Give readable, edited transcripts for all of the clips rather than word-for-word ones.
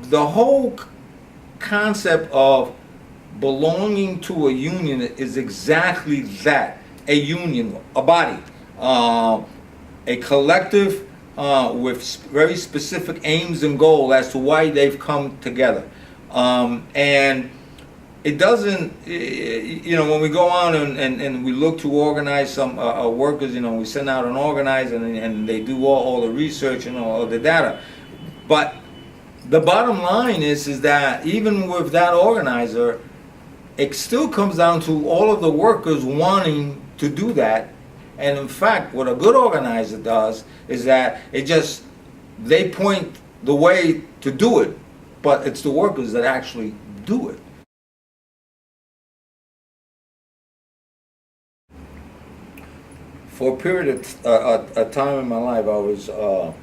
the whole concept of belonging to a union is exactly that: a union, a body, a collective with very specific aims and goals as to why they've come together. And it doesn't, when we go on and we look to organize some workers, we send out an organizer and they do all the research and all the data. But the bottom line is that even with that organizer, it still comes down to all of the workers wanting to do that. And in fact, what a good organizer does is that they point the way to do it, but it's the workers that actually do it. For a period of time in my life, I was a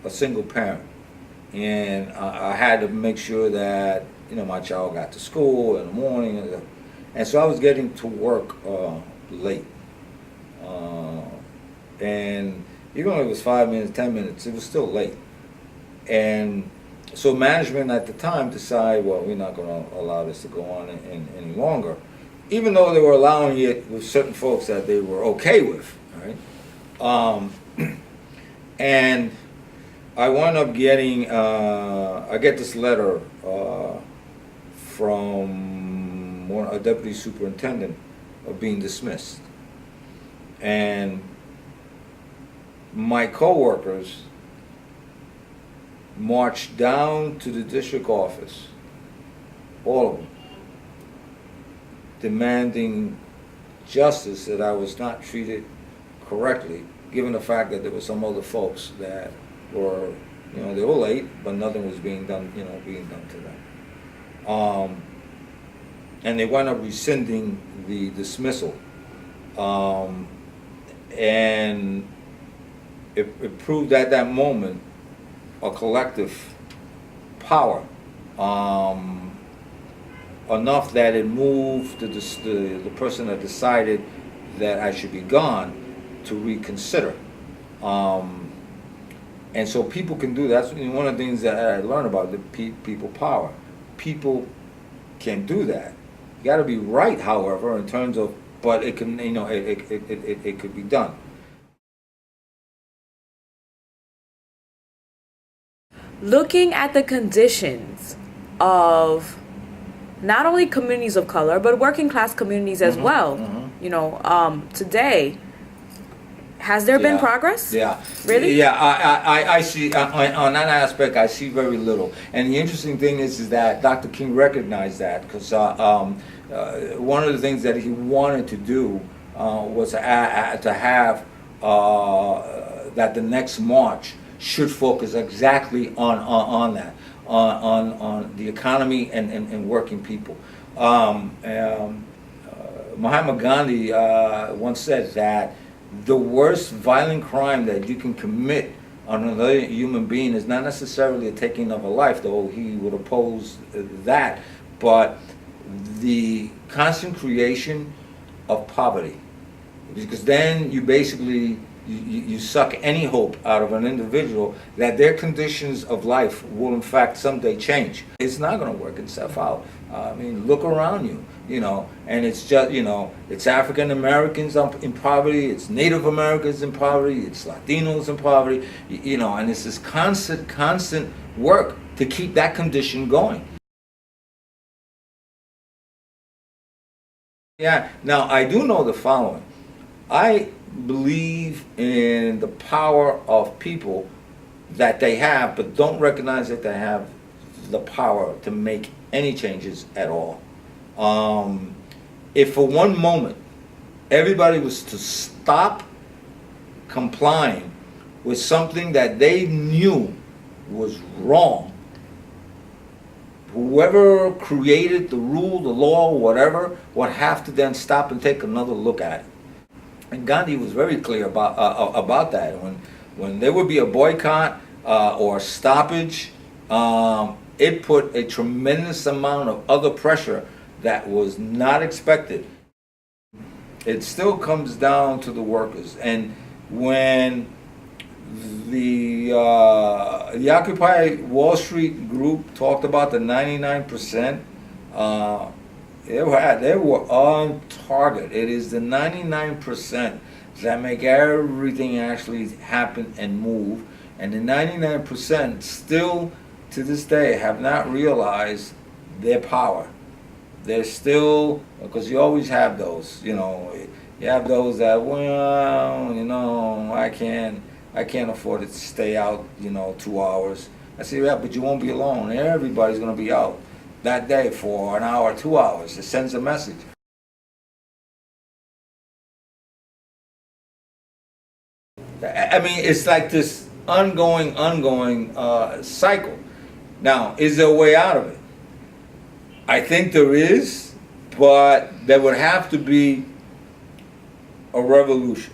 single parent, and I had to make sure that my child got to school in the morning, and so I was getting to work late, and even though it was 5 minutes, 10 minutes, it was still late. And so management at the time decided, well, we're not going to allow this to go on any longer, even though they were allowing it with certain folks that they were okay with, right? And I wound up getting, I get this letter from a deputy superintendent of being dismissed. And my coworkers marched down to the district office, all of them, demanding justice, that I was not treated correctly, given the fact that there were some other folks that were, they were late, but nothing was being done, being done to them. And they wound up rescinding the dismissal. And it proved at that moment a collective power, enough that it moved the person that decided that I should be gone to reconsider. And so people can do that. That's one of the things that I learned about the people power. People can do that. You got to be right, however, in terms of, but it can, it could be done. Looking at the conditions of not only communities of color, but working class communities as well, today, has there been progress? Yeah. Really? Yeah, I see, on that aspect, I see very little. And the interesting thing is that Dr. King recognized that, because one of the things that he wanted to do was to have that the next march should focus exactly on that, on the economy and working people. Mahatma Gandhi once said that the worst violent crime that you can commit on another human being is not necessarily the taking of a life, though he would oppose that, but the constant creation of poverty. Because then you basically you suck any hope out of an individual that their conditions of life will in fact someday change. It's not going to work itself out. I mean, look around you, and it's just, it's African Americans in poverty, it's Native Americans in poverty, it's Latinos in poverty, and it's this constant work to keep that condition going. Yeah, now I do know the following. I believe in the power of people that they have, but don't recognize that they have the power to make any changes at all. If for one moment everybody was to stop complying with something that they knew was wrong, whoever created the rule, the law, whatever, would have to then stop and take another look at it. And Gandhi was very clear about that. When there would be a boycott or stoppage, it put a tremendous amount of other pressure that was not expected. It still comes down to the workers. And when The Occupy Wall Street group talked about the 99%. They were on target. It is the 99% that make everything actually happen and move, and the 99% still to this day have not realized their power. They're still, because you always have those, you have those that, well, I can't afford to stay out, 2 hours. I say, yeah, but you won't be alone. Everybody's going to be out that day for an hour, 2 hours. It sends a message. I mean, it's like this ongoing cycle. Now, is there a way out of it? I think there is, but there would have to be a revolution.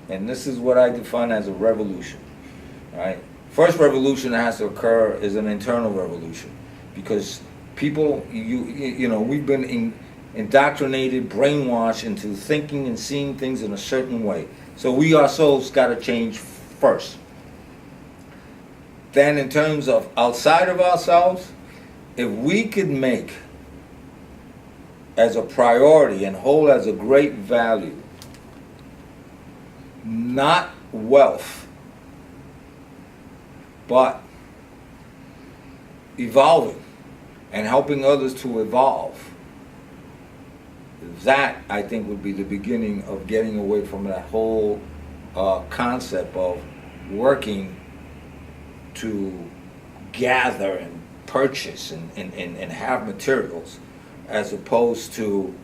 And this is what I define as a revolution. Right? First revolution that has to occur is an internal revolution, because people, we've been indoctrinated, brainwashed into thinking and seeing things in a certain way. So we ourselves got to change first. Then in terms of outside of ourselves, if we could make as a priority and hold as a great value not wealth, but evolving and helping others to evolve, that I think would be the beginning of getting away from that whole concept of working to gather and purchase and have materials, as opposed to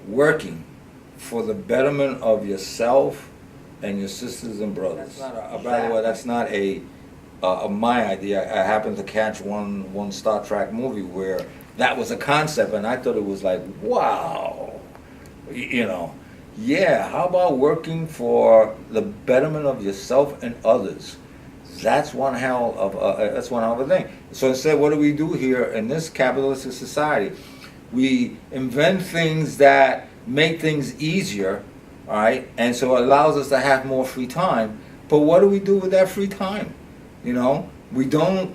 working for the betterment of yourself and your sisters and brothers. By the way, that's not my idea. I happened to catch one Star Trek movie where that was a concept, and I thought it was like, wow, yeah, how about working for the betterment of yourself and others? That's one hell of a thing. So instead, what do we do here in this capitalistic society? We invent things that make things easier, all right, and so it allows us to have more free time. But what do we do with that free time? We don't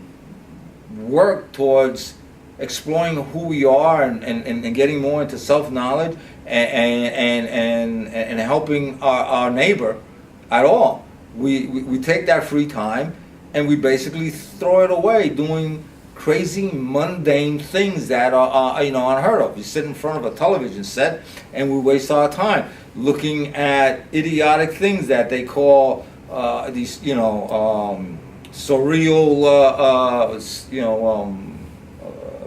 work towards exploring who we are and getting more into self-knowledge and helping our neighbor at all. We take that free time and we basically throw it away doing crazy mundane things that are unheard of. We sit in front of a television set and we waste our time looking at idiotic things that they call these surreal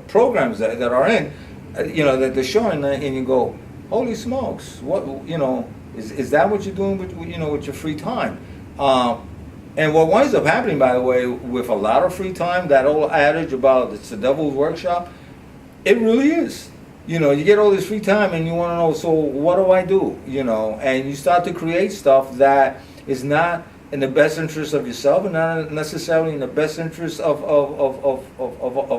programs that are in that they're showing, and you go, holy smokes, what is that what you're doing with your free time? And what winds up happening, by the way, with a lot of free time, that old adage about it's the devil's workshop, it really is. You get all this free time and you want to know, so what do I do? And you start to create stuff that is not in the best interest of yourself and not necessarily in the best interest of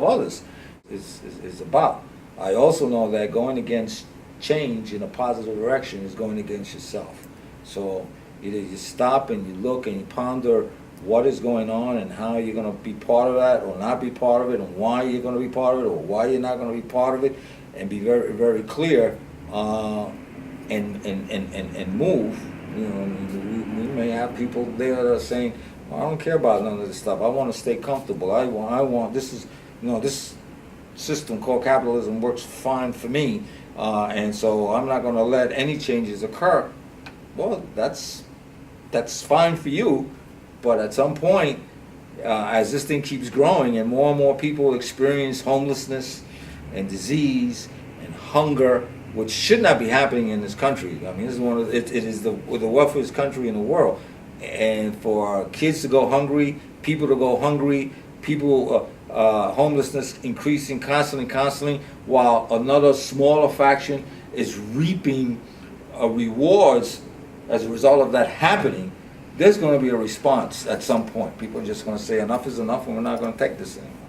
others. Is about. I also know that going against change in a positive direction is going against yourself. So either you stop and you look and you ponder what is going on and how you're going to be part of that or not be part of it, and why you're going to be part of it or why you're not going to be part of it, and be very, very clear and move. We may have people there that are saying, well, I don't care about none of this stuff. I want to stay comfortable. I want this is this system called capitalism works fine for me, and so I'm not going to let any changes occur. Well, that's fine for you, but at some point, as this thing keeps growing and more people experience homelessness and disease and hunger, which should not be happening in this country. I mean, this is it is the wealthiest country in the world, and for kids to go hungry, people to go hungry, homelessness increasing constantly, while another smaller faction is reaping rewards as a result of that happening. There's going to be a response at some point. People are just going to say enough is enough and we're not going to take this anymore.